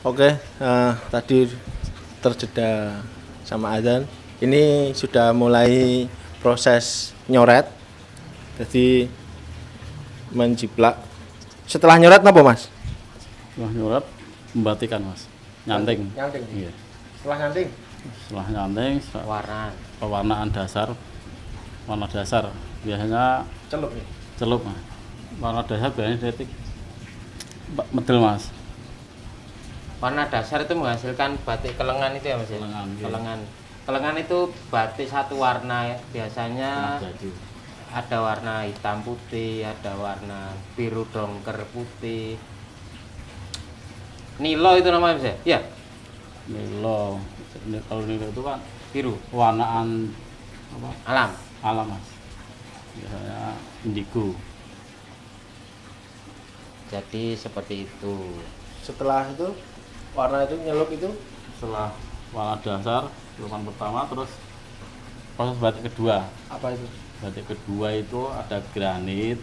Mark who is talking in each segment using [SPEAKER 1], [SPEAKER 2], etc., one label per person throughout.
[SPEAKER 1] Oke, tadi terjeda sama Adzan. Ini sudah mulai proses nyoret. Jadi menjiplak. Setelah nyoret apa, Mas?
[SPEAKER 2] Setelah nyoret membatikan, Mas. Nyanting.
[SPEAKER 1] Nyanting.
[SPEAKER 2] Iya.
[SPEAKER 1] Setelah nyanting
[SPEAKER 2] Setelah nyanting,
[SPEAKER 3] Warna.
[SPEAKER 2] pewarnaan dasar. Warna dasar biasanya
[SPEAKER 1] celup nih.
[SPEAKER 2] celup, Mas. Warna dasar biasanya detik medel, Mas.
[SPEAKER 3] Warna dasar itu menghasilkan batik kelengan itu ya Mas ya?
[SPEAKER 2] Kelengan, iya.
[SPEAKER 3] Kelengan itu batik satu warna ya. Biasanya
[SPEAKER 2] Jadi
[SPEAKER 3] ada warna hitam putih, ada warna biru dongker putih. Nilo itu namanya Mas ya? Iya.
[SPEAKER 2] nilo. Kalau nilo itu kan
[SPEAKER 3] Biru.
[SPEAKER 2] warnaan apa?
[SPEAKER 3] Alam.
[SPEAKER 2] Alam, Mas. Biasanya indigo.
[SPEAKER 3] Jadi seperti itu.
[SPEAKER 1] Setelah itu warna itu nyelup itu
[SPEAKER 2] Setelah warna dasar celupan pertama, terus proses batik kedua.
[SPEAKER 1] apa itu?
[SPEAKER 2] Batik kedua itu ada granit,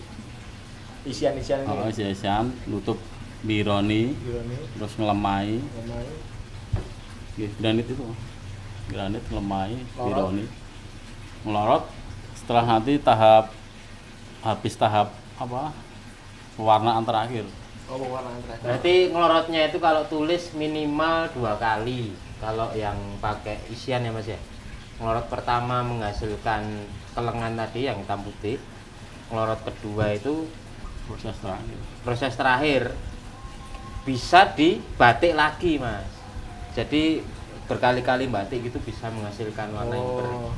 [SPEAKER 1] Isian-isian ini.
[SPEAKER 2] isian, nutup bironi,
[SPEAKER 1] Bironi,
[SPEAKER 2] terus ngelemai.
[SPEAKER 1] namanya.
[SPEAKER 2] Granit itu, granit, ngelemai,
[SPEAKER 1] Lorot.
[SPEAKER 2] bironi, melorot. Setelah nanti habis tahap apa? Pewarnaan terakhir.
[SPEAKER 1] Oh, warna yang terakhir.
[SPEAKER 3] Berarti ngelorotnya itu kalau tulis minimal 2 kali. Kalau yang pakai isian ya Mas ya. Ngelorot pertama menghasilkan kelengan tadi yang hitam putih. Ngelorot kedua itu
[SPEAKER 2] Proses terakhir.
[SPEAKER 3] proses terakhir bisa dibatik lagi Mas. Jadi berkali-kali batik itu bisa menghasilkan warna yang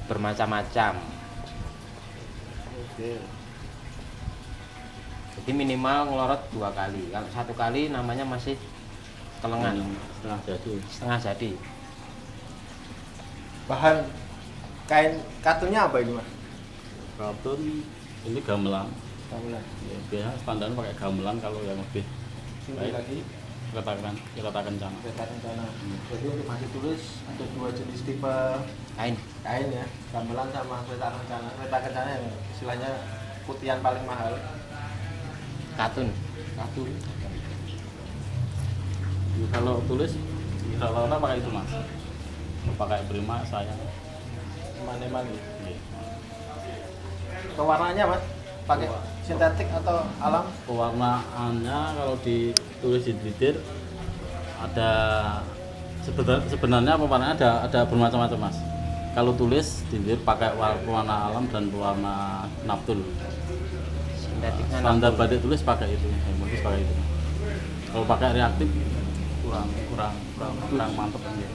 [SPEAKER 3] bermacam-macam.
[SPEAKER 1] Oke.
[SPEAKER 3] Jadi minimal ngelorot 2 kali. Kalau 1 kali namanya masih kelengan,
[SPEAKER 2] Setengah jadi.
[SPEAKER 3] setengah jadi.
[SPEAKER 1] Bahan kain katunnya apa ini, Mas?
[SPEAKER 2] Katun ini gamelan.
[SPEAKER 1] Gamelan.
[SPEAKER 2] Ya, biasa standar pakai gamelan kalau yang lebih
[SPEAKER 1] Tinggi
[SPEAKER 2] baik.
[SPEAKER 1] lagi
[SPEAKER 2] Kereta kencang.
[SPEAKER 1] kereta kencana. Jadi untuk batik tulis ada 2 jenis tipe
[SPEAKER 3] Kain.
[SPEAKER 1] kain ya, gamelan sama kereta kencana. Kereta kencana yang istilahnya putihan paling mahal.
[SPEAKER 3] Katun.
[SPEAKER 1] Katun.
[SPEAKER 2] Kalau tulis rata-rata pakai itu, Mas. Pakai Prima saya.
[SPEAKER 1] Eman-eman gitu.
[SPEAKER 2] Iya.
[SPEAKER 1] Pewarnanya, Mas? Pakai sintetik atau alam?
[SPEAKER 2] Pewarnaannya kalau ditulis di titir ada sebenarnya pewarnaannya ada bermacam-macam, Mas. Kalau tulis di titir pakai warna alam dan warna naftul.
[SPEAKER 3] Sintetiknya
[SPEAKER 2] Standar
[SPEAKER 3] naftul.
[SPEAKER 2] batik tulis pakai itu, bagus pakai itu. Kalau pakai reaktif kurang mantap kan ya.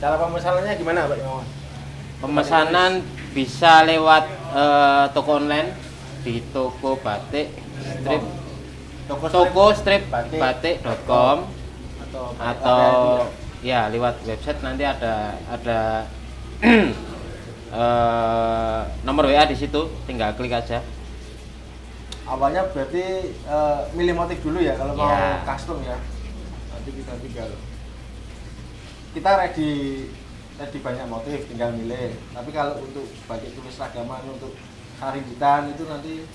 [SPEAKER 1] Cara pemesanannya gimana, Pak Imawan?
[SPEAKER 3] Pemesanan bisa lewat toko online di toko batik strip toko strip batik.com atau ya lewat website nanti ada nomor WA di situ, tinggal klik aja.
[SPEAKER 1] Awalnya berarti milih motif dulu ya kalau mau
[SPEAKER 3] Ya.
[SPEAKER 1] custom ya. Nanti kita tinggal kita ready banyak motif, tinggal milih. Tapi kalau untuk batik tulis ragaman untuk karimbutan itu nanti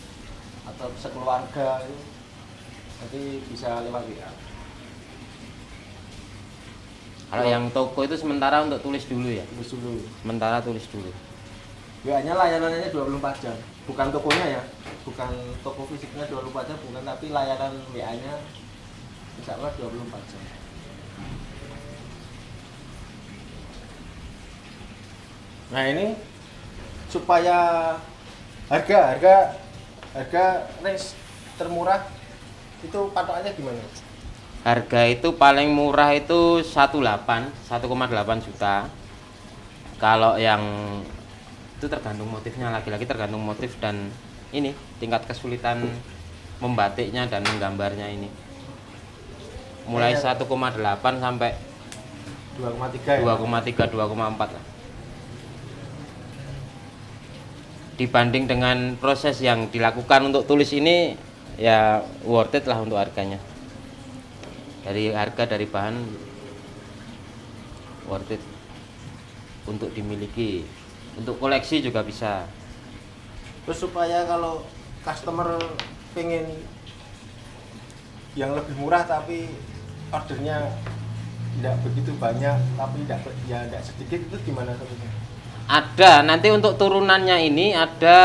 [SPEAKER 1] atau sekeluarga itu nanti bisa lewat WA.
[SPEAKER 3] Kalau yang toko itu sementara untuk tulis dulu ya.
[SPEAKER 1] Tulis dulu.
[SPEAKER 3] Sementara tulis dulu.
[SPEAKER 1] WA-nya layanannya 24 jam. Bukan tokonya ya. Bukan toko fisiknya 24 jam, bukan, tapi layanan WA-nya insya Allah 24 jam. Nah ini supaya harga range termurah itu patokannya gimana?
[SPEAKER 3] Harga itu paling murah itu 1,8 juta. Kalau yang itu tergantung motifnya, lagi-lagi tergantung motif dan ini tingkat kesulitan membatiknya dan menggambarnya ini. Mulai 1,8 sampai
[SPEAKER 1] 2,3 ya?
[SPEAKER 3] 2,3 2,4 lah. Dibanding dengan proses yang dilakukan untuk tulis ini ya worth it lah untuk harganya. Dari harga dari bahan worth it untuk dimiliki, untuk koleksi juga bisa.
[SPEAKER 1] Terus supaya kalau customer pengen yang lebih murah tapi ordernya tidak begitu banyak tapi tidak sedikit, itu gimana sebetulnya?
[SPEAKER 3] Ada, nanti untuk turunannya ini ada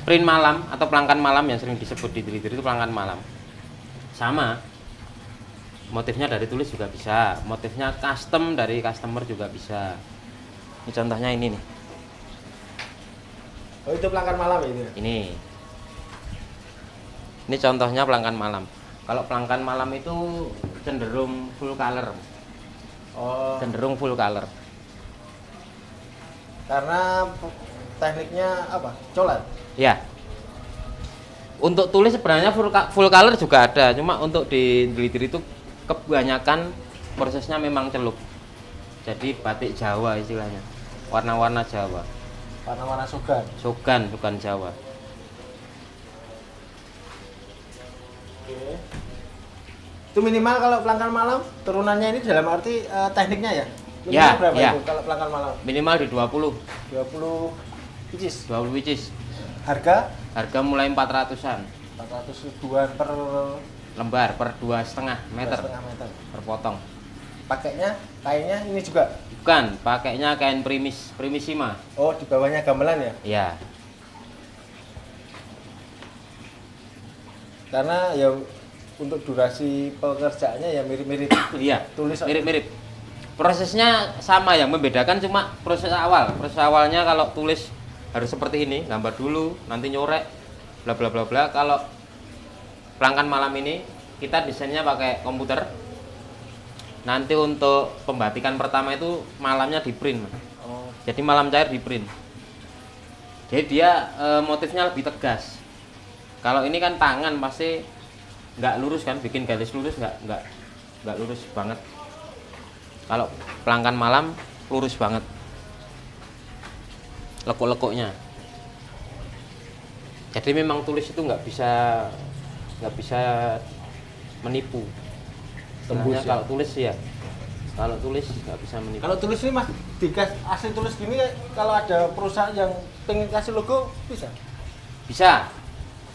[SPEAKER 3] print malam atau pelangkan malam yang sering disebut di Delider itu pelangkan malam. Sama. Motifnya dari tulis juga bisa, motifnya custom dari customer juga bisa. Ini contohnya ini nih.
[SPEAKER 1] Oh, itu pelangkan malam ini?
[SPEAKER 3] Ini contohnya pelangkan malam. Kalau pelangkan malam itu cenderung full color.
[SPEAKER 1] Oh.
[SPEAKER 3] Cenderung full color.
[SPEAKER 1] Karena tekniknya apa? Colat?
[SPEAKER 3] Ya. Untuk tulis sebenarnya full color juga ada, cuma untuk di Delider itu kebanyakan prosesnya memang celup. Jadi batik Jawa istilahnya. Warna-warna Jawa.
[SPEAKER 1] Warna-warna sogan?
[SPEAKER 3] Sogan, bukan Jawa.
[SPEAKER 1] Oke. Itu minimal kalau pelangkan malam turunannya ini dalam arti tekniknya ya? Minimal
[SPEAKER 3] Ya,
[SPEAKER 1] berapa
[SPEAKER 3] ya.
[SPEAKER 1] itu kalau pelangkan malam?
[SPEAKER 3] Minimal di 20.
[SPEAKER 1] 20 pieces.
[SPEAKER 3] 20 pieces.
[SPEAKER 1] Harga
[SPEAKER 3] Mulai 400-an
[SPEAKER 1] 400 ribuan per
[SPEAKER 3] lembar per 2,5 meter
[SPEAKER 1] 2,5 meter.
[SPEAKER 3] per potong.
[SPEAKER 1] Pakainya kainnya ini juga?
[SPEAKER 3] Bukan, pakainya kain primissima.
[SPEAKER 1] Oh, di bawahnya gamelan ya?
[SPEAKER 3] Ya,
[SPEAKER 1] Karena ya untuk durasi pekerjaannya ya mirip-mirip.
[SPEAKER 3] iya,
[SPEAKER 1] Tulis
[SPEAKER 3] mirip-mirip. Prosesnya sama, yang membedakan cuma proses awal. Proses awalnya kalau tulis harus seperti ini, gambar dulu, nanti nyorek, bla bla bla bla. Kalau pelangkan malam ini kita desainnya pakai komputer. Nanti untuk pembatikan pertama itu malamnya di print.
[SPEAKER 1] Oh,
[SPEAKER 3] Jadi malam cair di print. Jadi dia motifnya lebih tegas. Kalau ini kan tangan pasti nggak lurus kan, bikin garis lurus nggak lurus banget. Kalau pelangkan malam lurus banget. Lekuk-lekuknya. Jadi memang tulis itu nggak bisa menipu.
[SPEAKER 1] Tembus
[SPEAKER 3] Sebenarnya
[SPEAKER 1] ya?
[SPEAKER 3] kalau tulis ya, kalau tulis nggak bisa menipu.
[SPEAKER 1] kalau tulis ini Mas, asli tulis gini kalau ada perusahaan yang pengen kasih logo bisa?
[SPEAKER 3] Bisa.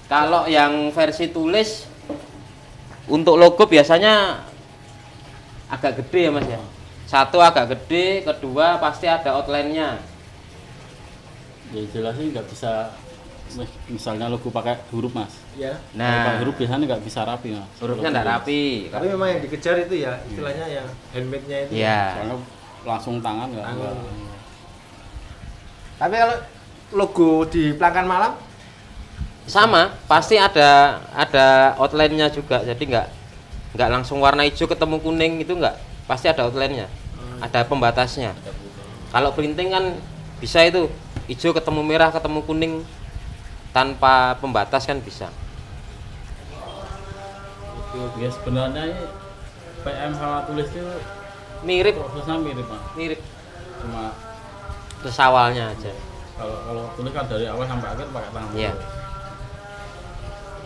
[SPEAKER 3] Kalau yang versi tulis untuk logo biasanya agak gede ya Mas ya. Satu agak gede, kedua pasti ada outline-nya.
[SPEAKER 2] Ya jelas sih nggak bisa, misalnya logo pakai huruf Mas.
[SPEAKER 1] Ya.
[SPEAKER 2] Kalau
[SPEAKER 3] Nah,
[SPEAKER 2] pakai huruf biasanya nggak bisa rapi Mas.
[SPEAKER 3] hurufnya
[SPEAKER 2] Kalau
[SPEAKER 3] nggak
[SPEAKER 2] tulis.
[SPEAKER 3] rapi.
[SPEAKER 1] Tapi memang yang dikejar itu ya istilahnya yang handmade-nya itu.
[SPEAKER 3] Iya.
[SPEAKER 2] Soalnya langsung tangan nggak.
[SPEAKER 1] Tangan.
[SPEAKER 2] nggak-
[SPEAKER 1] Tapi kalau logo di pelangkan malam
[SPEAKER 3] Sama, pasti ada outline-nya juga. Jadi nggak langsung warna hijau ketemu kuning itu nggak. Pasti ada outline-nya. Ada pembatasnya. Kalau printing kan bisa itu hijau ketemu merah ketemu kuning tanpa pembatas kan bisa.
[SPEAKER 2] Ya sebenarnya ini PM sama tulis itu
[SPEAKER 3] Mirip,
[SPEAKER 2] prosesnya mirip Mas.
[SPEAKER 3] mirip.
[SPEAKER 2] Cuma
[SPEAKER 3] Terus awalnya aja.
[SPEAKER 2] kalau tulis kan dari awal sampai akhir pakai tangan.
[SPEAKER 3] Iya.
[SPEAKER 2] terus.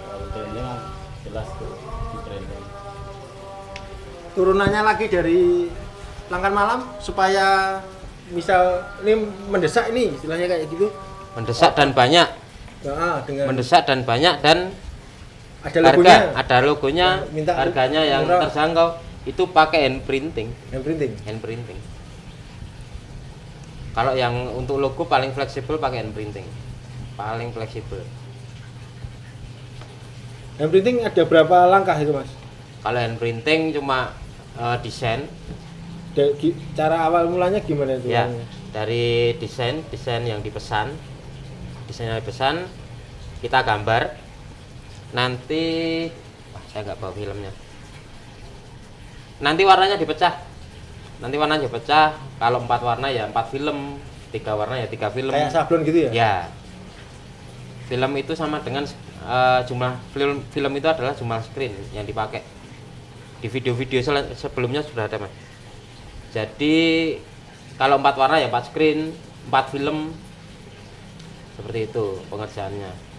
[SPEAKER 2] Kalau printing kan jelas tuh di printing.
[SPEAKER 1] turunannya lagi dari pelangkan malam supaya misal ini mendesak ini istilahnya kayak gitu.
[SPEAKER 3] Mendesak dan banyak,
[SPEAKER 1] Nah, dengan
[SPEAKER 3] mendesak dan banyak dan
[SPEAKER 1] ada logonya,
[SPEAKER 3] ada logonya,
[SPEAKER 1] Minta
[SPEAKER 3] harganya yang
[SPEAKER 1] murah.
[SPEAKER 3] terjangkau itu pakai hand printing.
[SPEAKER 1] yang printing.
[SPEAKER 3] Hand printing. Kalau yang untuk logo paling fleksibel pakai hand printing. Paling fleksibel.
[SPEAKER 1] Yang printing ada berapa langkah itu Mas?
[SPEAKER 3] Kalau hand printing cuma desain,
[SPEAKER 1] Cara awal mulanya gimana itu?
[SPEAKER 3] ya dari desain yang dipesan, kita gambar. Nanti, saya nggak bawa filmnya. Nanti warnanya dipecah. Kalau 4 warna ya 4 film, 3 warna ya 3 film.
[SPEAKER 1] Kayak sablon gitu ya?
[SPEAKER 3] Ya. Film itu sama dengan jumlah film itu adalah jumlah screen yang dipakai. Di video-video sebelumnya sudah ada, Mas. Jadi kalau 4 warna ya 4 screen, 4 film. Seperti itu pengerjaannya.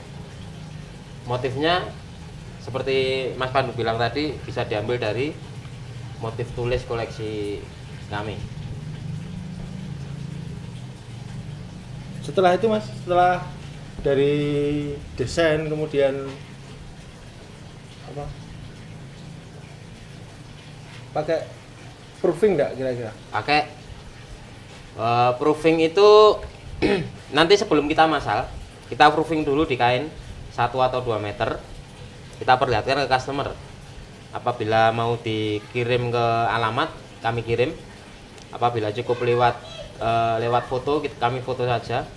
[SPEAKER 3] Motifnya seperti Mas Pandu bilang tadi bisa diambil dari motif tulis koleksi kami.
[SPEAKER 1] Setelah itu Mas, setelah dari desain kemudian apa? Pakai proofing enggak kira-kira?
[SPEAKER 3] Pakai proofing itu nanti sebelum kita masal, kita proofing dulu di kain 1 atau 2 meter. Kita perlihatkan ke customer. Apabila mau dikirim ke alamat, kami kirim. Apabila cukup lewat foto, kami foto saja.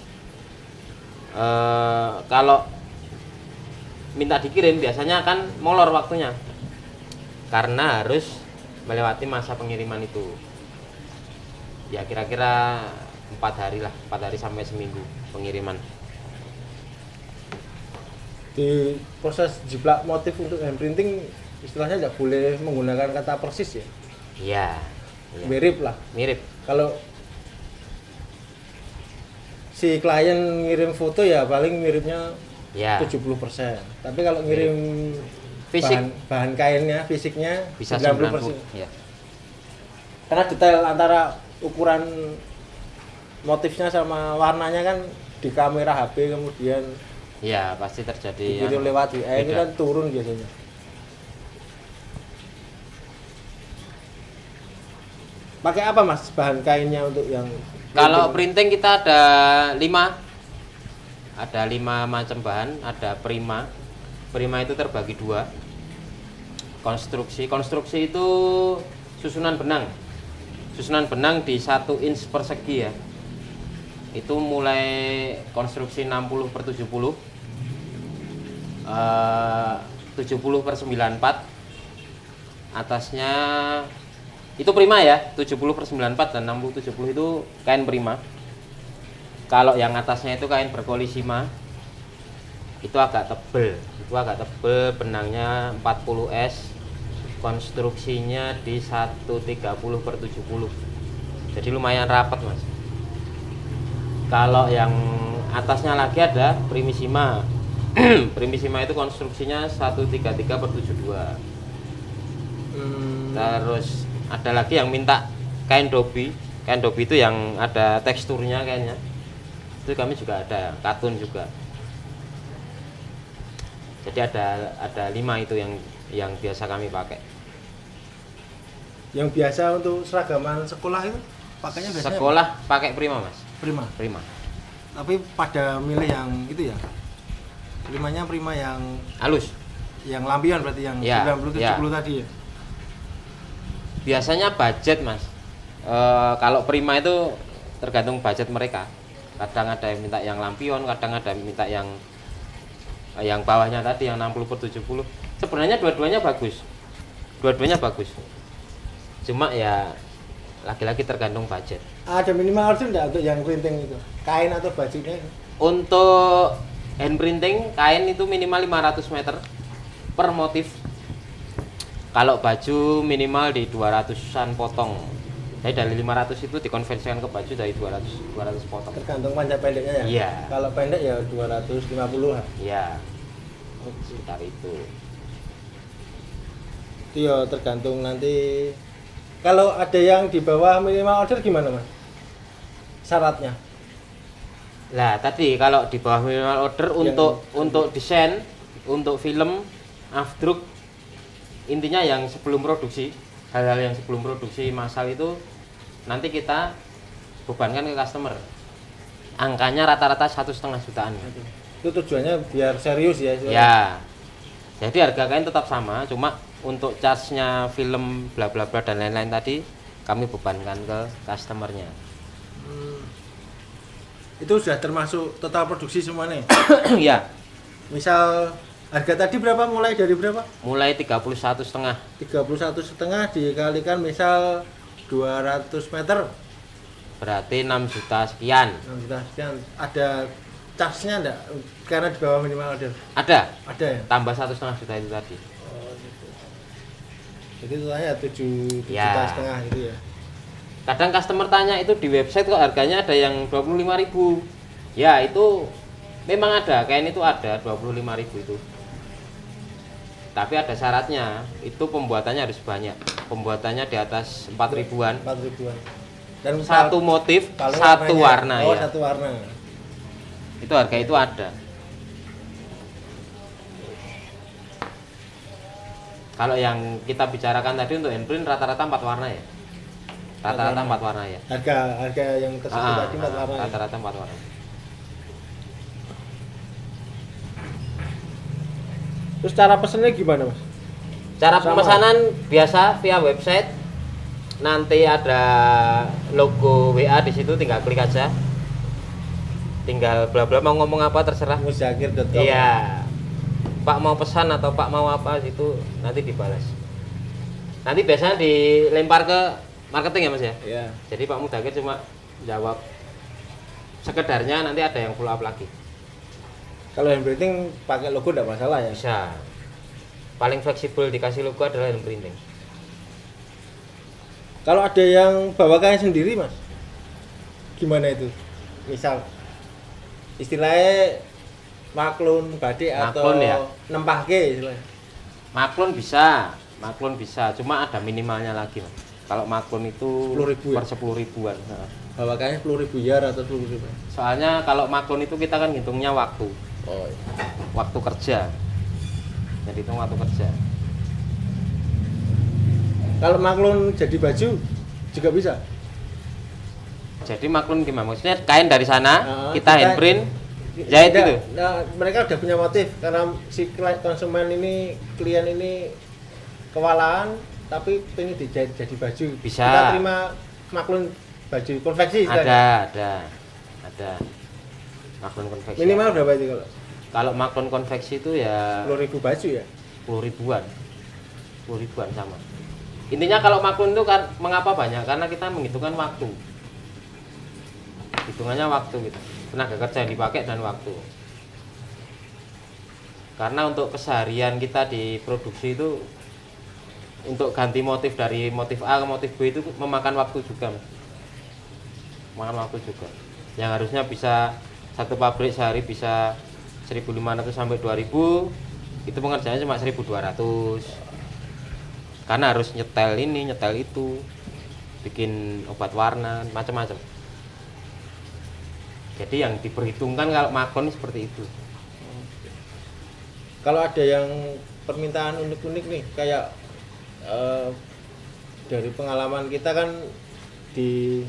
[SPEAKER 3] Kalau minta dikirim biasanya akan molor waktunya, karena harus melewati masa pengiriman itu. Ya kira-kira 4 hari lah, 4 hari sampai seminggu pengiriman.
[SPEAKER 1] Di proses jiplak motif untuk hand printing istilahnya nggak boleh menggunakan kata persis ya?
[SPEAKER 3] Iya.
[SPEAKER 1] Mirip lah.
[SPEAKER 3] Mirip.
[SPEAKER 1] Kalau si klien ngirim foto ya paling miripnya
[SPEAKER 3] Ya.
[SPEAKER 1] 70%. Tapi kalau ngirim
[SPEAKER 3] Fisik.
[SPEAKER 1] bahan kainnya, fisiknya
[SPEAKER 3] Bisa
[SPEAKER 1] 90%.
[SPEAKER 3] 90. Ya.
[SPEAKER 1] Karena detail antara ukuran motifnya sama warnanya kan di kamera HP kemudian
[SPEAKER 3] Ya, pasti terjadi.
[SPEAKER 1] dikirim lewat WA itu
[SPEAKER 3] beda.
[SPEAKER 1] kan turun biasanya. Pakai apa Mas bahan kainnya untuk yang
[SPEAKER 3] Kalau printing kita ada 5. Ada 5 macam bahan, ada prima. Prima itu terbagi 2. Konstruksi itu susunan benang. Susunan benang di 1 inch persegi ya. Itu mulai konstruksi 60/70. 70/94. Atasnya itu prima ya, 70/94 dan 60/70 itu kain prima. Kalau yang atasnya itu kain berkolisima, itu agak tebel. Benangnya 40S, konstruksinya di 130/70. Jadi lumayan rapat Mas. Kalau yang atasnya lagi ada primissima. Primissima itu konstruksinya 133/72. Terus ada lagi yang minta kain dobi. Kain dobi itu yang ada teksturnya kayaknya. Itu kami juga ada, katun juga. Jadi ada 5 itu yang biasa kami pakai.
[SPEAKER 1] yang biasa untuk seragaman sekolah itu pakainya biasanya
[SPEAKER 3] Sekolah pakai prima Mas.
[SPEAKER 1] prima.
[SPEAKER 3] Prima.
[SPEAKER 1] Tapi pada milih yang itu ya. Primanya prima yang
[SPEAKER 3] Halus.
[SPEAKER 1] lampion berarti yang
[SPEAKER 3] Ya,
[SPEAKER 1] 90 70 tadi ya.
[SPEAKER 3] Biasanya budget Mas. Kalau prima itu tergantung budget mereka. Kadang ada yang minta yang lampion, kadang ada yang minta yang bawahnya tadi yang 60/70. Sebenarnya dua-duanya bagus. Cuma ya lagi-lagi tergantung budget.
[SPEAKER 1] Ada minimal order enggak untuk yang printing itu? Kain atau bajunya?
[SPEAKER 3] Untuk hand printing kain itu minimal 500 meter per motif. Kalau baju minimal di 200-an potong. Jadi dari 500 itu dikonversikan ke baju dari 200 potong.
[SPEAKER 1] Tergantung panjang pendeknya ya?
[SPEAKER 3] Iya.
[SPEAKER 1] Kalau pendek ya 250 lah.
[SPEAKER 3] Iya. Sekitar itu.
[SPEAKER 1] Itu ya tergantung nanti. Kalau ada yang di bawah minimal order gimana Mas? Syaratnya?
[SPEAKER 3] Lah tadi kalau di bawah minimal order untuk desain, untuk film, afdruk, intinya yang sebelum produksi, hal-hal yang sebelum produksi massal itu nanti kita bebankan ke customer. Angkanya rata-rata 1,5 jutaan.
[SPEAKER 1] Itu tujuannya biar serius ya?
[SPEAKER 3] Ya. Jadi harga kain tetap sama, cuma untuk charge-nya film bla bla bla dan lain-lain tadi kami bebankan ke customernya.
[SPEAKER 1] Itu sudah termasuk total produksi semuanya?
[SPEAKER 3] Ya.
[SPEAKER 1] Misal harga tadi berapa, mulai dari berapa?
[SPEAKER 3] Mulai 31,5.
[SPEAKER 1] 31,5 dikalikan misal 200 meter
[SPEAKER 3] Berarti 6 juta sekian.
[SPEAKER 1] 6 juta sekian. Ada charge-nya enggak? Karena di bawah minimal order.
[SPEAKER 3] Ada.
[SPEAKER 1] Ada ya?
[SPEAKER 3] Tambah 1,5 juta itu tadi.
[SPEAKER 1] Oh, gitu. Jadi totalnya 7
[SPEAKER 3] Ya.
[SPEAKER 1] juta setengah gitu ya.
[SPEAKER 3] Kadang customer tanya itu di website kok harganya ada yang 25.000. Ya, itu memang ada, kain itu ada 25.000 itu. Tapi ada syaratnya, itu pembuatannya harus banyak. Pembuatannya di atas 4.000-an.
[SPEAKER 1] 4.000-an. Dan
[SPEAKER 3] Satu motif,
[SPEAKER 1] paling
[SPEAKER 3] satu
[SPEAKER 1] warnanya.
[SPEAKER 3] warna
[SPEAKER 1] Oh,
[SPEAKER 3] ya.
[SPEAKER 1] satu warna.
[SPEAKER 3] Itu harga itu ada. Kalau yang kita bicarakan tadi untuk handprint rata-rata 4 warna ya. Rata-rata 4 warna ya.
[SPEAKER 1] Harga yang tersebut tadi 4 warna.
[SPEAKER 3] Rata-rata 4 warna.
[SPEAKER 1] Terus cara pesennya gimana, Mas?
[SPEAKER 3] Cara
[SPEAKER 1] Sama.
[SPEAKER 3] pemesanan biasa via website. Nanti ada logo WA di situ, tinggal klik aja. Tinggal bla bla mau ngomong apa terserah.
[SPEAKER 1] Muzakir.com.
[SPEAKER 3] Iya. Pak mau pesan atau Pak mau apa itu nanti dibalas. Nanti biasanya dilempar ke marketing ya Mas ya.
[SPEAKER 1] Iya.
[SPEAKER 3] Jadi Pak Mudakir cuma jawab sekedarnya, nanti ada yang follow up lagi.
[SPEAKER 1] Kalau handprinting pakai logo enggak masalah ya?
[SPEAKER 3] Bisa. Paling fleksibel dikasih logo adalah hand printing.
[SPEAKER 1] Kalau ada yang bawa kain sendiri, Mas, gimana itu? Misal istilahnya maklun badik atau
[SPEAKER 3] Maklun ya?
[SPEAKER 1] nempahke istilahnya.
[SPEAKER 3] Maklun bisa, cuma ada minimalnya lagi Mas. Kalau maklun itu
[SPEAKER 1] 10.000 ya?
[SPEAKER 3] per 10 ribuan. Nah.
[SPEAKER 1] Bawa kain 10.000 yar atau 10.000.
[SPEAKER 3] Soalnya kalau maklun itu kita kan ngitungnya waktu.
[SPEAKER 1] Oh, iya.
[SPEAKER 3] Waktu kerja. Jadi hitung waktu kerja.
[SPEAKER 1] Kalau maklun jadi baju juga bisa.
[SPEAKER 3] Jadi maklun gimana? Maksudnya kain dari sana, kita
[SPEAKER 1] kita-
[SPEAKER 3] handprint, jahit
[SPEAKER 1] Tidak,
[SPEAKER 3] gitu.
[SPEAKER 1] nah, mereka udah punya motif karena si konsumen ini, klien ini kewalahan tapi pengen dijahit jadi baju.
[SPEAKER 3] Bisa.
[SPEAKER 1] Kita terima maklun baju konveksi istilahnya.
[SPEAKER 3] Ada. Maklun konveksi.
[SPEAKER 1] Minimal berapa itu kalau?
[SPEAKER 3] Kalau maklun konveksi itu ya
[SPEAKER 1] 10.000 baju ya?
[SPEAKER 3] 10 ribuan. 10 ribuan sama. Intinya kalau maklun itu kan mengapa banyak? Karena kita menghitungkan waktu. Hitungannya waktu gitu. Tenaga kerja yang dipakai dan waktu. Karena untuk keseharian kita di produksi itu untuk ganti motif dari motif A ke motif B itu memakan waktu juga. Memakan waktu juga. Yang harusnya bisa satu pabrik sehari bisa 1.500 sampai 2.000, itu pengerjaannya cuma 1.200. Karena harus nyetel ini, nyetel itu, bikin obat warna, macam-macam. Jadi yang diperhitungkan kalau maklun seperti itu.
[SPEAKER 1] Kalau ada yang permintaan unik-unik nih, kayak dari pengalaman kita kan di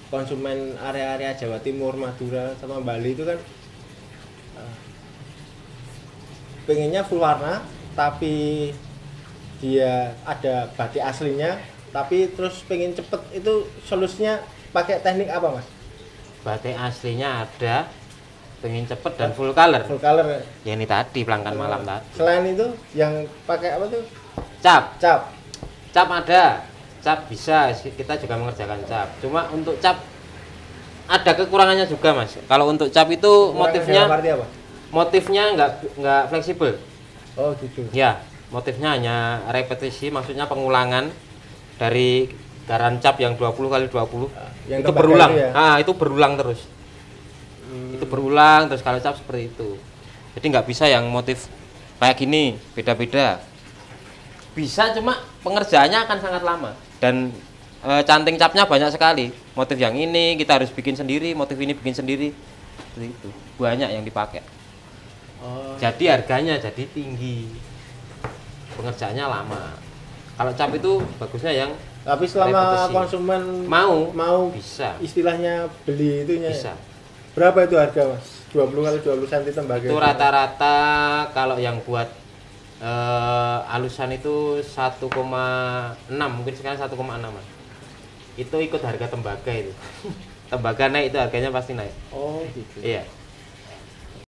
[SPEAKER 1] konsumen area-area Jawa Timur, Madura sama Bali itu kan pengennya full warna tapi dia ada batik aslinya tapi terus pengen cepet, itu solusinya pakai teknik apa Mas?
[SPEAKER 3] Batik aslinya ada, pengen cepet dan full color.
[SPEAKER 1] Full color ya?
[SPEAKER 3] Ya ini tadi pelanggan malam tadi.
[SPEAKER 1] Selain itu yang pakai apa tuh?
[SPEAKER 3] Cap
[SPEAKER 1] Cap.
[SPEAKER 3] Cap bisa, kita juga mengerjakan cap. Cuma untuk cap ada kekurangannya juga Mas. Kalau untuk cap itu motifnya
[SPEAKER 1] Dalam arti apa?
[SPEAKER 3] motifnya nggak fleksibel.
[SPEAKER 1] Oh gitu.
[SPEAKER 3] Ya, motifnya hanya repetisi, maksudnya pengulangan dari garan cap yang 20 kali 20.
[SPEAKER 1] Yang
[SPEAKER 3] Itu
[SPEAKER 1] tembaga
[SPEAKER 3] berulang.
[SPEAKER 1] itu ya?
[SPEAKER 3] Itu berulang terus. Itu berulang terus kalau cap seperti itu. Jadi nggak bisa yang motif kayak gini, beda-beda. Bisa, cuma pengerjaannya akan sangat lama dan canting capnya banyak sekali. Motif yang ini kita harus bikin sendiri, motif ini bikin sendiri. Seperti itu. Banyak yang dipakai.
[SPEAKER 1] Oh.
[SPEAKER 3] Jadi harganya jadi tinggi. Pengerjaannya lama. Kalau cap itu bagusnya yang
[SPEAKER 1] Tapi selama
[SPEAKER 3] repetisi.
[SPEAKER 1] konsumen
[SPEAKER 3] mau
[SPEAKER 1] bisa
[SPEAKER 3] bisa.
[SPEAKER 1] istilahnya beli itunya.
[SPEAKER 3] Bisa.
[SPEAKER 1] Berapa itu harga Mas? 20 kali 20 cm tembaga.
[SPEAKER 3] Itu rata-rata kalau yang buat alusan itu 1,6, mungkin sekarang 1,6 Mas. Itu ikut harga tembaga itu. Tembaga naik itu harganya pasti naik.
[SPEAKER 1] Oh gitu.
[SPEAKER 3] Iya.